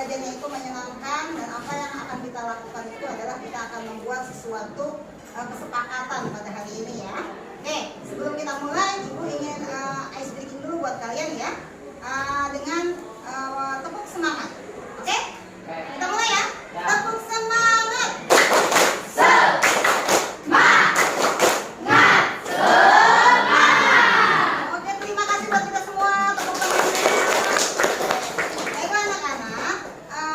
belajarnya itu menyenangkan, dan apa yang akan kita lakukan itu adalah kita akan membuat sesuatu kesepakatan pada hari ini ya. Oke, sebelum kita mulai, Ibu ingin ice breaking dulu buat kalian ya, dengan tepuk semangat. Oke? Kita mulai ya. Tepuk semangat. Oke, terima kasih buat kita semua. Tepuk tangan. Baiklah anak-anak,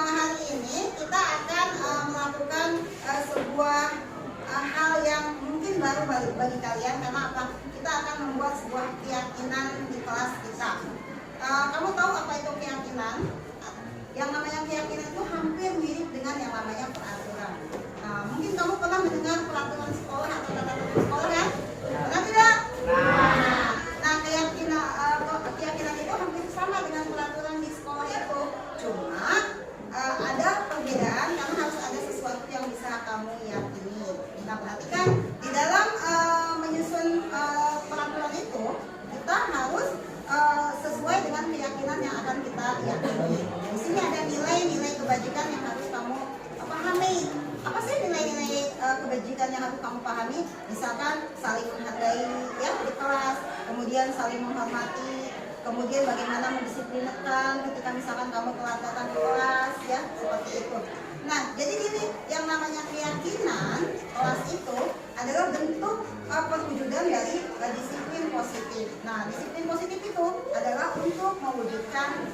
hari ini kita akan melakukan sebuah hal yang mungkin baru bagi kalian. Karena apa? Kita akan membuat sebuah keyakinan di kelas kita. Kamu tahu apa itu keyakinan? Yang namanya keyakinan itu hampir mirip dengan yang namanya peraturan. Mungkin kamu pernah mendengar peraturan sekolah atau tata-tata sekolah kan? Pernah tidak? Nah, keyakinan itu hampir sama dengan peraturan di sekolah itu. Cuma ada perbedaan karena harus ada sesuatu yang bisa kamu yakini. Nah, perhatikan di dalam menyusun peraturan itu kita harus sesuai dengan keyakinan yang akan kita yakini. Di sini ada nilai-nilai kebajikan yang harus kamu pahami. Apa sih nilai-nilai kebajikan yang harus kamu pahami? Misalkan saling menghargai ya di kelas, kemudian saling menghormati, kemudian bagaimana mendisiplinkan ketika misalkan kamu telat datang ke kelas ya, seperti itu. Nah, jadi gini, yang namanya keyakinan kelas itu adalah bentuk perwujudan dari disiplin positif. Nah, disiplin positif itu adalah untuk mewujudkan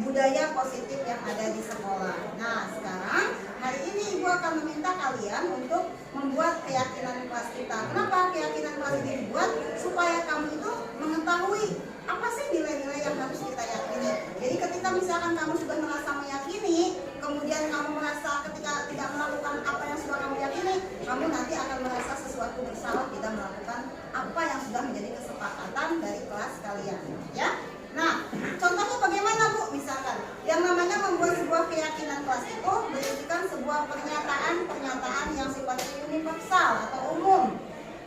budaya positif yang ada di sekolah. Nah, sekarang hari ini Ibu akan meminta kalian untuk membuat keyakinan kelas kita. Kenapa keyakinan kelas ini dibuat? Supaya kamu itu mengetahui apa sih nilai-nilai yang harus kita yakini. Jadi ketika misalkan kamu sudah merasa meyakini, kemudian kamu merasa ketika tidak melakukan apa yang sudah kamu yakini, kamu nanti akan merasa sesuatu bersalah tidak melakukan apa yang sudah menjadi kesepakatan dari kelas kalian ya. Nah, contohnya bagaimana Bu? Misalkan yang namanya membuat sebuah keyakinan kelas itu berisikan sebuah pernyataan yang sifatnya universal atau umum.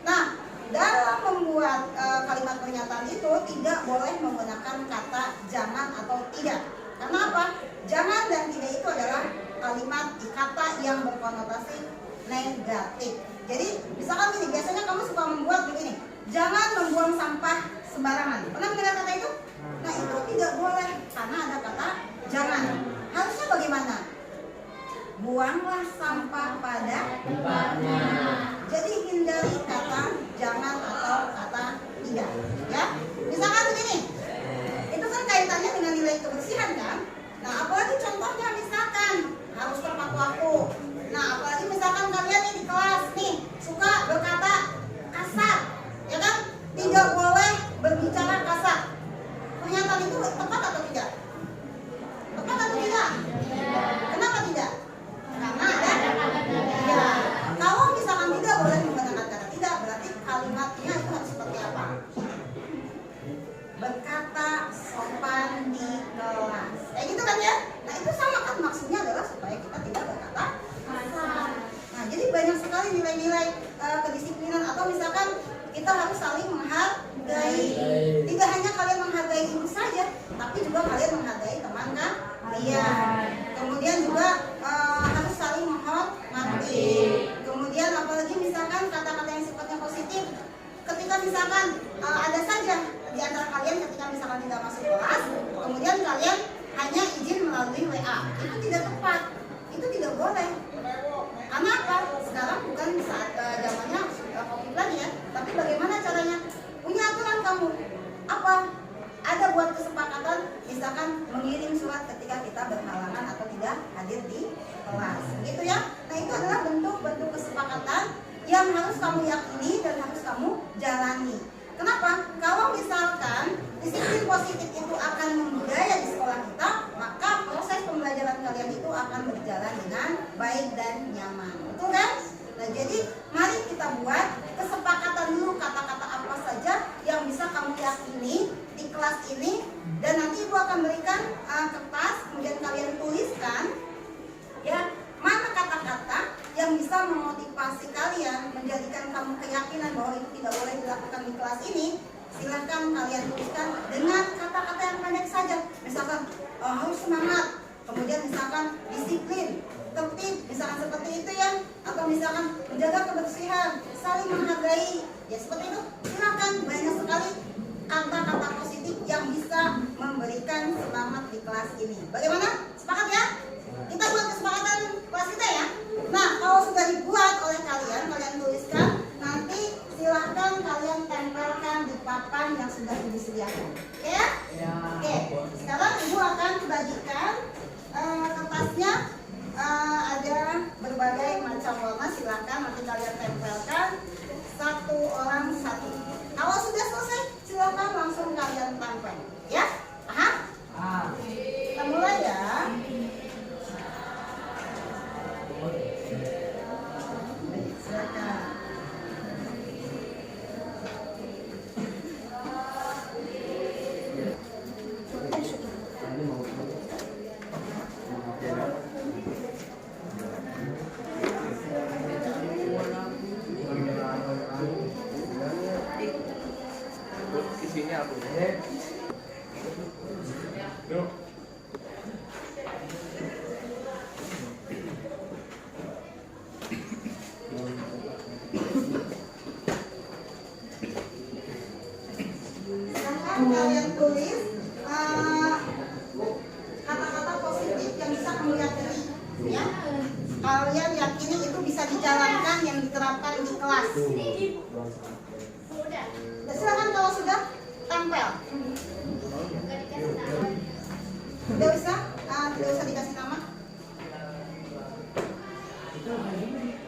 Nah, dalam membuat kalimat pernyataan itu tidak boleh menggunakan kata jangan atau tidak. Karena apa? Jangan dan tidak itu adalah kalimat kata yang berkonotasi negatif. Jadi misalkan gini, biasanya kamu suka membuat begini, jangan membuang sampah sembarangan. Pernah mendengar kata itu? Nah, itu tidak boleh karena ada kata jangan. Harusnya bagaimana? Buanglah sampah pada tempatnya. Jadi hindari kata jangan atau kata tidak ya. Misalkan begini, itu kan kaitannya dengan nilai kebersihan kan. Nah, apalagi contohnya misalkan harus tepat waktu. Nah, apalagi misalkan kalian nih di kelas nih suka berkata kasar ya kan, tidak boleh berbicara kasar. Pernyataan itu tepat atau tidak? Tepat atau tidak? Kenapa tidak? Karena ada ya. Kalau misalkan tidak boleh menggunakan kata tidak, berarti kalimatnya itu harus seperti apa? Berkata sopan di kelas. Kayak gitu kan ya? Nah, itu sama kan, maksudnya adalah supaya kita tidak berkata kasar. Nah, jadi banyak sekali nilai-nilai kedisiplinan. Atau misalkan kita harus saling menghargai. Tidak hanya kalian menghargai ibu saja, tapi juga kalian menghargai teman kalian. Kemudian juga harus saling menghormati. Kemudian apalagi misalkan kata-kata yang sifatnya positif. Ketika misalkan ada saja di antara kalian ketika misalkan tidak masuk kelas, kemudian kalian hanya izin melalui WA, itu tidak tepat, itu tidak boleh. Karena apa? Sekarang bukan saat zamannya COVID lagi ya, tapi bagaimana caranya? Punya aturan kamu apa? Ada buat kesepakatan, misalkan mengirim surat ketika kita berhalangan atau tidak hadir di kelas, gitu ya. Nah, itu adalah bentuk-bentuk kesepakatan yang harus kamu yakini dan harus kamu jalani. Kenapa? Kalau misalkan disiplin positif itu akan membudaya di sekolah kita, maka proses pembelajaran kalian itu akan berjalan dengan baik dan nyaman. Betul kan? Nah, jadi mari kita buat kesepakatan dulu kata-kata apa saja yang bisa kamu yakini di kelas ini, dan nanti Ibu akan berikan kertas, kemudian kalian tuliskan ya mana kata-kata yang bisa memotivasi kalian, menjadikan kamu keyakinan bahwa itu tidak boleh dilakukan di kelas ini. Silahkan kalian tuliskan dengan kata-kata yang pendek saja. Misalkan harus semangat, kemudian misalkan disiplin, tertib, misalkan seperti itu ya, atau misalkan menjaga kebersihan, saling menghargai, ya seperti itu. Silakan, banyak sekali kata-kata positif yang bisa memberikan semangat di kelas ini. Bagaimana? Sepakat ya? Kita buat kesepakatan kelas kita ya. Nah, kalau sudah dibuat oleh kalian, kalian tuliskan. Nanti silahkan kalian tempelkan di papan yang sudah disediakan. Oke ya? Oke. Sekarang ibu akan bagikan kertasnya. Ada berbagai macam warna. Silahkan nanti kalian tempelkan. Satu orang satu. Kalau sudah selesai, silahkan langsung kalian tempel. Ya? Paham? Kita mulai ya. Silakan. Isinya apa? Kalian tulis kata-kata positif yang bisa kamu yakini, ya. Kalian yakini itu bisa dijalankan, yang diterapkan di kelas. Ya, silakan kalau sudah tempel. Tidak usah, tidak usah dikasih nama.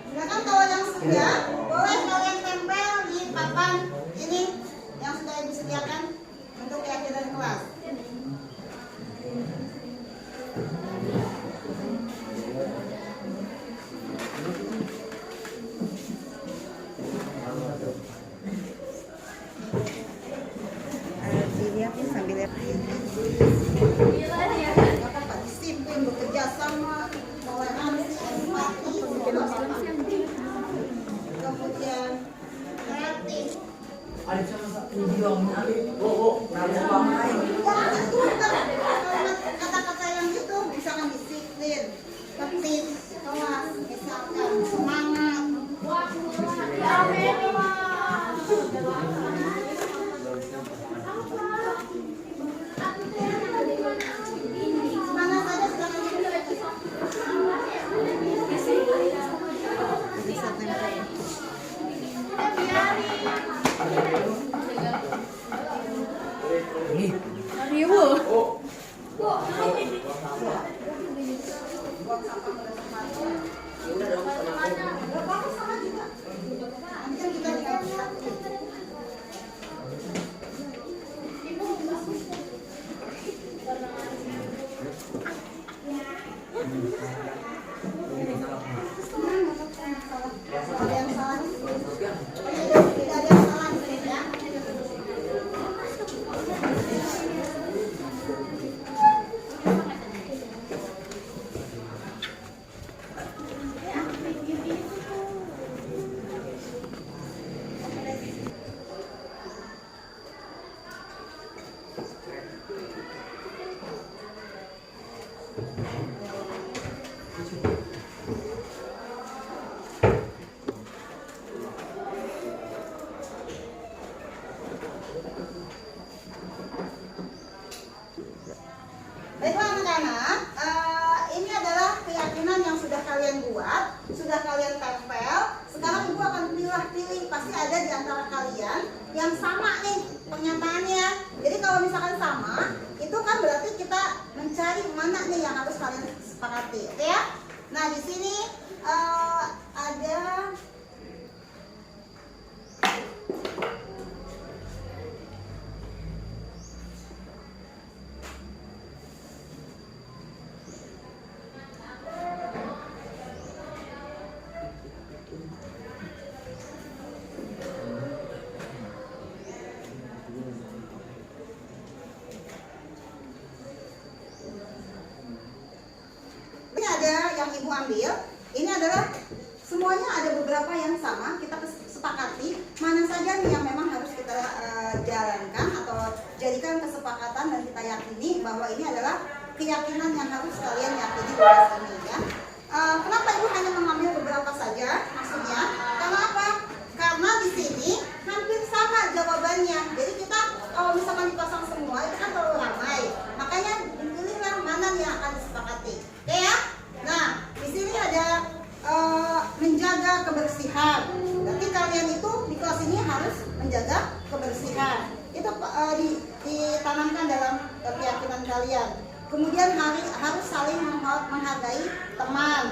Silakan kalau yang sudah, boleh kalian tempel di papan ini yang sudah disediakan untuk keyakinan kelas. Dilihatin sambil lihat. Apa disiplin, bekerja sama, toleransi, empati, kemudian kreatif. Kata-kata yang itu misalkan disiplin, tertib, kelas, misalkan semangat. Mana saja silakan bisa tempel. Baiklah anak-anak, ini adalah keyakinan yang sudah kalian buat, sudah kalian tempel. Sekarang ibu akan pilih-pilih, pasti ada di antara kalian yang sama nih pernyataannya. Jadi kalau misalkan sama, itu kan berarti kita mencari mana nih yang harus kalian sepakati, oke ya? Nah di sini ada yang ibu ambil, ini adalah semuanya ada beberapa yang sama, kita sepakati mana saja nih yang memang harus kita jalankan atau jadikan kesepakatan dan kita yakini bahwa ini adalah keyakinan yang harus kalian yakini di kelas ini ya. Kenapa ibu hanya mengambil beberapa saja? Maksudnya, karena apa? Karena di sini hampir sama jawabannya. Jadi kita kalau misalkan dipasang semua itu kan terlalu ramai. Makanya dipilihlah mana yang akan disepakati. Oke ya? Nah, di sini ada menjaga kebersihan. Berarti kalian itu di kelas ini harus menjaga kebersihan. Itu ditanamkan dalam keyakinan kalian. Kemudian harus saling menghargai teman.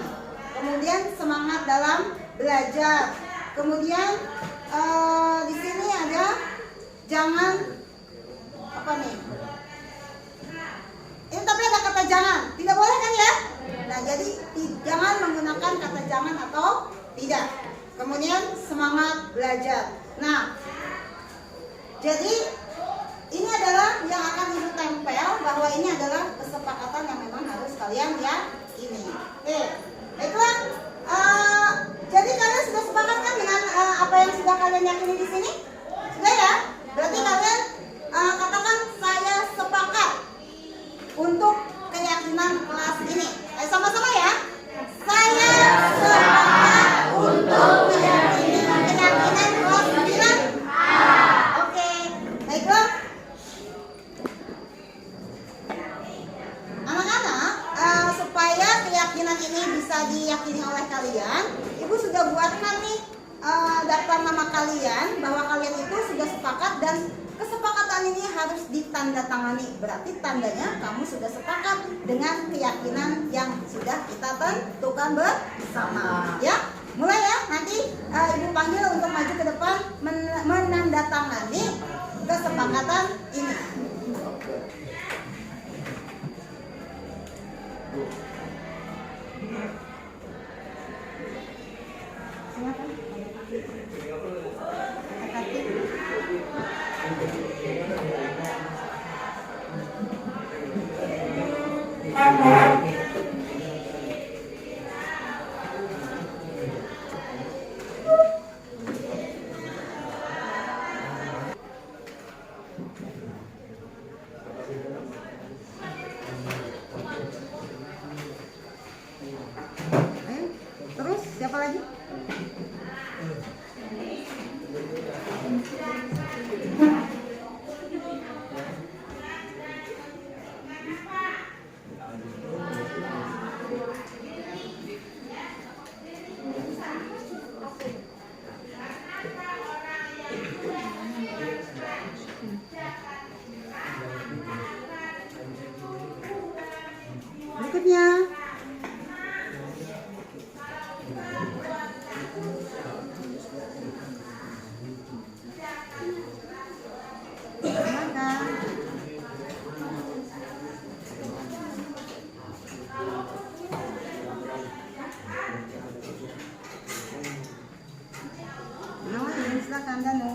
Kemudian semangat dalam belajar. Kemudian di sini ada jangan apa nih? Ini tapi ada kata jangan, tidak boleh kan ya? Nah jadi jangan menggunakan kata jangan atau tidak. Kemudian semangat belajar. Nah jadi ini adalah yang akan ibu tempel bahwa ini adalah kesepakatan yang memang harus kalian yakini. Oke, baiklah. Jadi kalian sudah sepakat kan dengan apa yang sudah kalian yakini di sini? Sudah ya? Berarti kalian katakan saya sepakat untuk keyakinan kelas ini. Sama-sama ya. Saya sepakat untuk keyakinan kelas 9. Oke, baiklah. Anak-anak, supaya keyakinan ini bisa diyakini oleh kalian, ibu sudah buatkan nih daftar nama kalian bahwa kalian itu sudah sepakat dan kesepakatan ini harus ditandatangani. Berarti tandanya kamu sudah sepakat dengan keyakinan yang sudah kita tentukan bersama. Ya, mulai ya. Nanti ibu panggil untuk maju ke depan menandatangani kesepakatan ini. Terus siapa lagi? Berikutnya. Silakan Danu.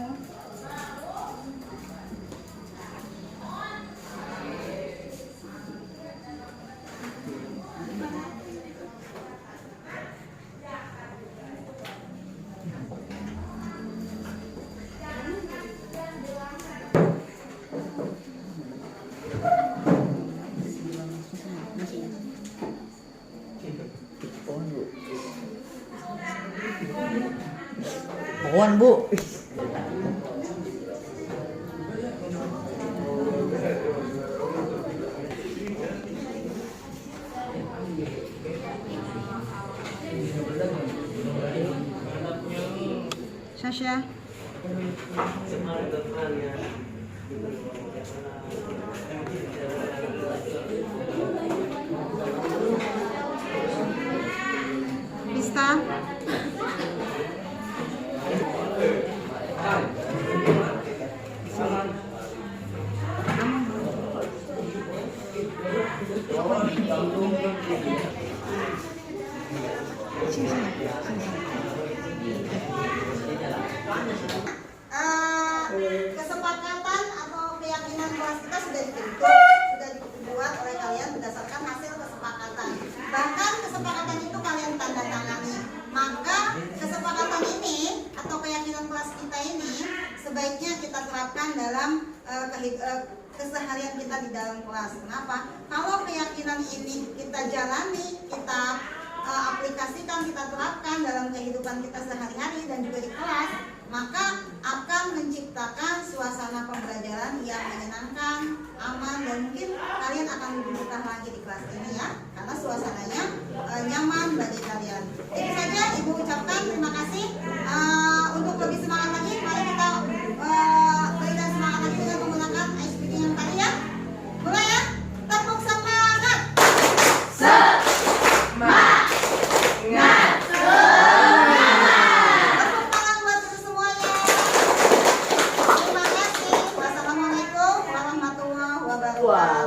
Pohon bu. Sasha. Pista. Kesepakatan atau keyakinan kelas kita sudah dibentuk, sudah dibuat oleh kalian berdasarkan hasil kesepakatan. Bahkan kesepakatan itu kalian tanda tangani. Maka kesepakatan ini atau keyakinan kelas kita ini sebaiknya kita terapkan dalam keseharian kita di dalam kelas. Kenapa? Kalau keyakinan ini kita jalani, kita aplikasikan, kita terapkan dalam kehidupan kita sehari-hari dan juga di kelas, maka akan menciptakan suasana pembelajaran yang menyenangkan, aman, dan mungkin kalian akan lebih betah lagi di kelas ini ya, karena suasananya nyaman bagi kalian. Itu saja Ibu ucapkan terima kasih. Untuk lebih semangat lagi, mari kita berikan semangat lagi dengan menggunakan ice breathing yang tadi ya. Mulai ya, tepuk semangat. Semangat. Tepuk tangan buat kita semuanya. Terima kasih. Wassalamualaikum warahmatullahi wabarakatuh.